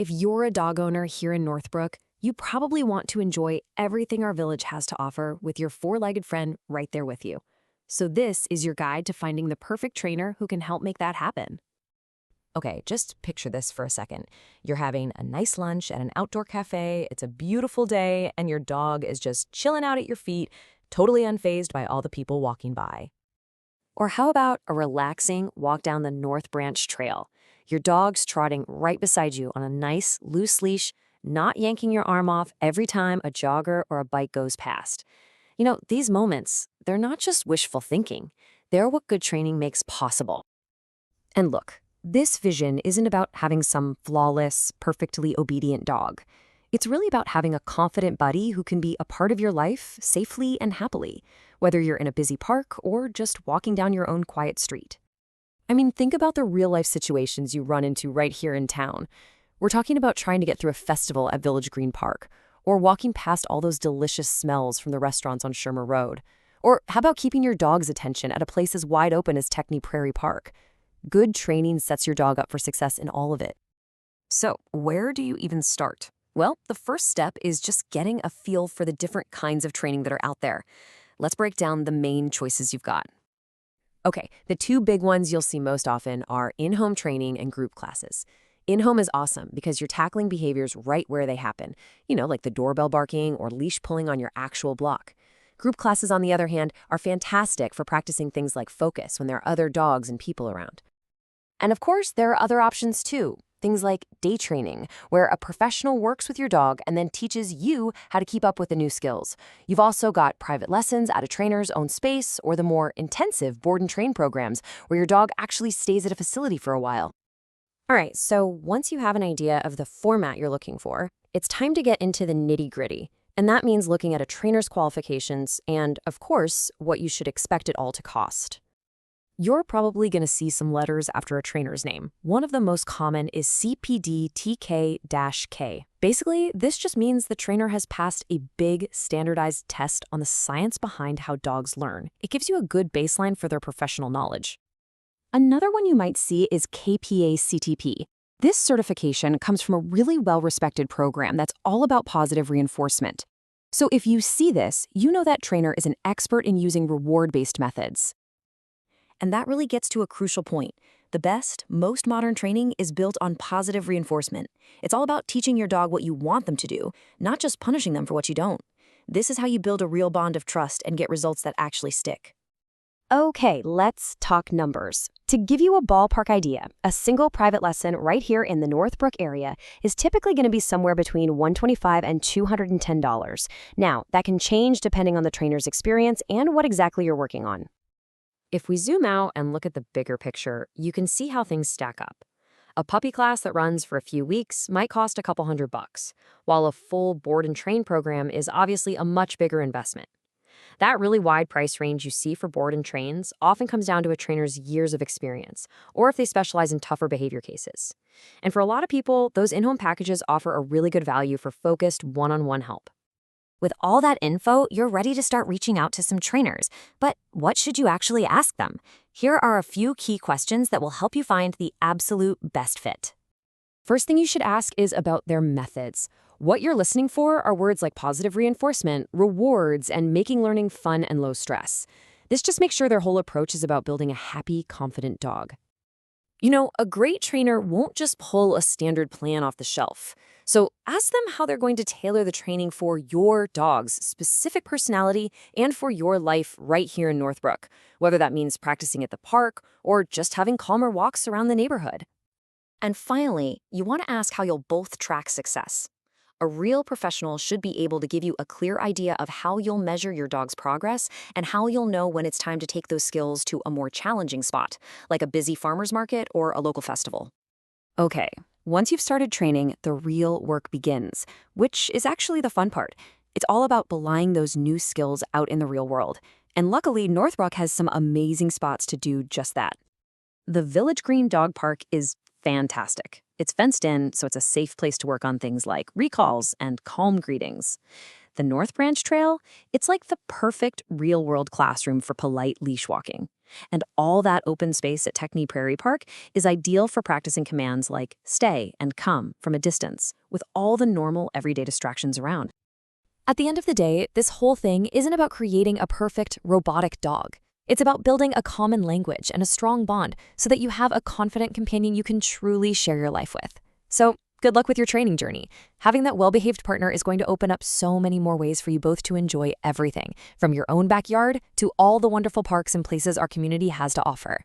If you're a dog owner here in Northbrook, you probably want to enjoy everything our village has to offer with your four-legged friend right there with you. So this is your guide to finding the perfect trainer who can help make that happen. Okay, just picture this for a second. You're having a nice lunch at an outdoor cafe, it's a beautiful day, and your dog is just chilling out at your feet, totally unfazed by all the people walking by. Or how about a relaxing walk down the North Branch Trail? Your dog's trotting right beside you on a nice, loose leash, not yanking your arm off every time a jogger or a bike goes past. These moments, they're not just wishful thinking. They're what good training makes possible. And look, this vision isn't about having some flawless, perfectly obedient dog. It's really about having a confident buddy who can be a part of your life safely and happily, whether you're in a busy park or just walking down your own quiet street. I mean, think about the real-life situations you run into right here in town. We're talking about trying to get through a festival at Village Green Park, or walking past all those delicious smells from the restaurants on Shermer Road. Or how about keeping your dog's attention at a place as wide open as Techney Prairie Park? Good training sets your dog up for success in all of it. So, where do you even start? Well, the first step is just getting a feel for the different kinds of training that are out there. Let's break down the main choices you've got. Okay, the two big ones you'll see most often are in-home training and group classes. In-home is awesome because you're tackling behaviors right where they happen, like the doorbell barking or leash pulling on your actual block. Group classes, on the other hand, are fantastic for practicing things like focus when there are other dogs and people around. And of course, there are other options too. Things like day training, where a professional works with your dog and then teaches you how to keep up with the new skills. You've also got private lessons at a trainer's own space, or the more intensive board and train programs, where your dog actually stays at a facility for a while. All right, so once you have an idea of the format you're looking for, it's time to get into the nitty-gritty. And that means looking at a trainer's qualifications and, of course, what you should expect it all to cost. You're probably going to see some letters after a trainer's name. One of the most common is CPD-TK-K. Basically, this just means the trainer has passed a big standardized test on the science behind how dogs learn. It gives you a good baseline for their professional knowledge. Another one you might see is KPA-CTP. This certification comes from a really well-respected program that's all about positive reinforcement. So if you see this, you know that trainer is an expert in using reward-based methods. And that really gets to a crucial point. The best, most modern training is built on positive reinforcement. It's all about teaching your dog what you want them to do, not just punishing them for what you don't. This is how you build a real bond of trust and get results that actually stick. Okay, let's talk numbers. To give you a ballpark idea, a single private lesson right here in the Northbrook area is typically going to be somewhere between $125 and $210. Now, that can change depending on the trainer's experience and what exactly you're working on. If we zoom out and look at the bigger picture, you can see how things stack up. A puppy class that runs for a few weeks might cost a couple $100, while a full board and train program is obviously a much bigger investment. That really wide price range you see for board and trains often comes down to a trainer's years of experience, or if they specialize in tougher behavior cases. And for a lot of people, those in-home packages offer a really good value for focused one-on-one help. With all that info, you're ready to start reaching out to some trainers. But what should you actually ask them? Here are a few key questions that will help you find the absolute best fit. First thing you should ask is about their methods. What you're listening for are words like positive reinforcement, rewards, and making learning fun and low stress. This just makes sure their whole approach is about building a happy, confident dog. A great trainer won't just pull a standard plan off the shelf. So ask them how they're going to tailor the training for your dog's specific personality and for your life right here in Northbrook, whether that means practicing at the park or just having calmer walks around the neighborhood. And finally, you want to ask how you'll both track success. A real professional should be able to give you a clear idea of how you'll measure your dog's progress and how you'll know when it's time to take those skills to a more challenging spot, like a busy farmer's market or a local festival. Okay, once you've started training, the real work begins, which is actually the fun part. It's all about applying those new skills out in the real world. And luckily, Northbrook has some amazing spots to do just that. The Village Green Dog Park is fantastic. It's fenced in, so it's a safe place to work on things like recalls and calm greetings. The North Branch Trail, it's like the perfect real-world classroom for polite leash walking. And all that open space at Techney Prairie Park is ideal for practicing commands like stay and come from a distance, with all the normal everyday distractions around. At the end of the day, this whole thing isn't about creating a perfect robotic dog. It's about building a common language and a strong bond so that you have a confident companion you can truly share your life with. So, good luck with your training journey. Having that well-behaved partner is going to open up so many more ways for you both to enjoy everything, from your own backyard to all the wonderful parks and places our community has to offer.